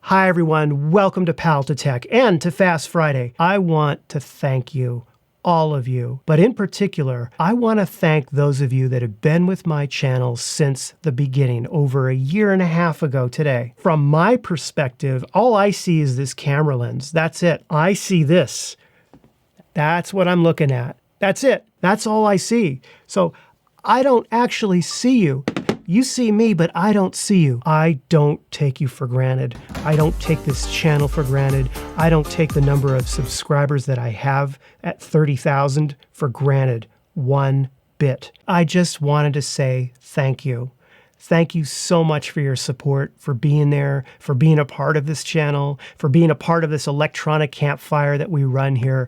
Hi everyone, welcome to Pal to Tech and to Fast Friday. I want to thank you, all of you, but in particular, I want to thank those of you that have been with my channel since the beginning, over a year and a half ago today. From my perspective, all I see is this camera lens. That's it. I see this. That's what I'm looking at. That's it. That's all I see. So I don't actually see you. You see me, but I don't see you. I don't take you for granted. I don't take this channel for granted. I don't take the number of subscribers that I have at 30,000 for granted one bit. I just wanted to say thank you. Thank you so much for your support, for being there, for being a part of this channel, for being a part of this electronic campfire that we run here.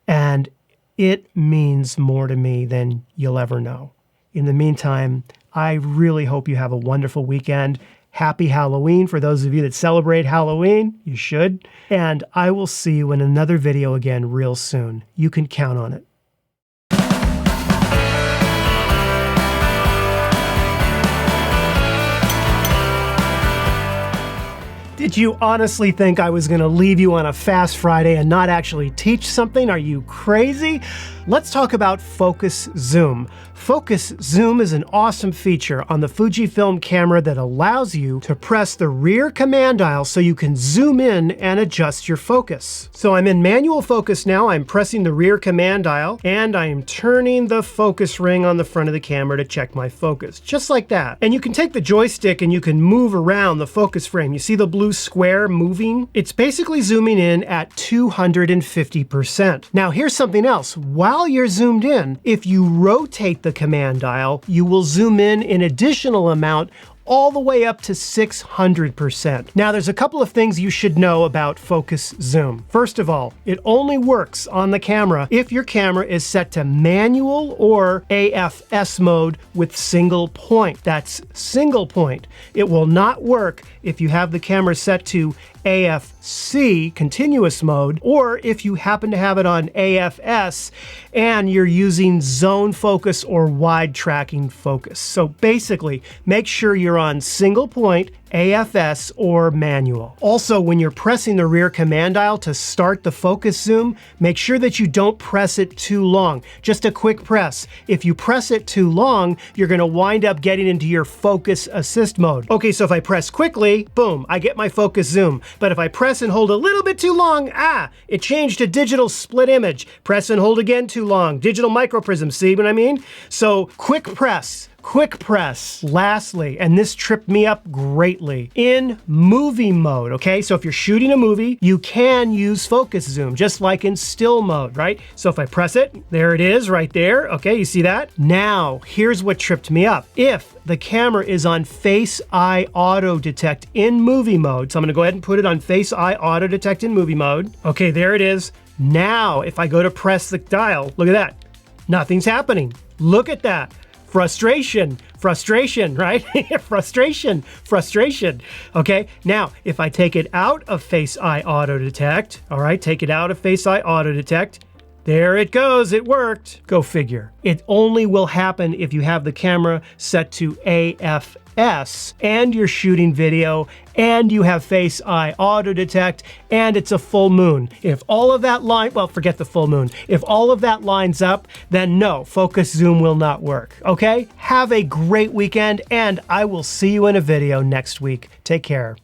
And it means more to me than you'll ever know. In the meantime, I really hope you have a wonderful weekend. Happy Halloween for those of you that celebrate Halloween. You should. And I will see you in another video again real soon. You can count on it. Did you honestly think I was going to leave you on a Fast Friday and not actually teach something? Are you crazy? Let's talk about focus zoom. Focus zoom is an awesome feature on the Fujifilm camera that allows you to press the rear command dial so you can zoom in and adjust your focus. So I'm in manual focus now. I'm pressing the rear command dial and I am turning the focus ring on the front of the camera to check my focus, just like that. And you can take the joystick and you can move around the focus frame. You see the blue square moving? It's basically zooming in at 250%. Now here's something else. While you're zoomed in, if you rotate the command dial, you will zoom in an additional amount all the way up to 600%. Now there's a couple of things you should know about focus zoom. First of all, it only works on the camera if your camera is set to manual or AFS mode with single point. That's single point. It will not work if you have the camera set to AFC, continuous mode, or if you happen to have it on AFS and you're using zone focus or wide tracking focus. So basically, make sure you're on single point, AFS, or manual. Also, when you're pressing the rear command dial to start the focus zoom, make sure that you don't press it too long. Just a quick press. If you press it too long, you're going to wind up getting into your focus assist mode. Okay, so if I press quickly, boom, I get my focus zoom. But if I press and hold a little bit too long, it changed to digital split image. Press and hold again too long. Digital microprism, see what I mean? So quick press. Quick press. Lastly, and this tripped me up greatly, in movie mode, okay? So if you're shooting a movie, you can use focus zoom, just like in still mode, right? So if I press it, there it is right there, okay? You see that? Now, here's what tripped me up. If the camera is on Face Eye Auto Detect in movie mode, so I'm gonna go ahead and put it on Face Eye Auto Detect in movie mode. Okay, there it is. Now, if I go to press the dial, look at that. Nothing's happening. Look at that. Frustration, right? frustration. Okay, now if I take it out of Face Eye Auto Detect, all right, take it out of Face Eye Auto Detect, there it goes, it worked. Go figure. It only will happen if you have the camera set to AFS and you're shooting video and you have Face Eye Auto Detect and it's a full moon. If all of that forget the full moon. If all of that lines up, then no, focus zoom will not work, okay? Have a great weekend and I will see you in a video next week. Take care.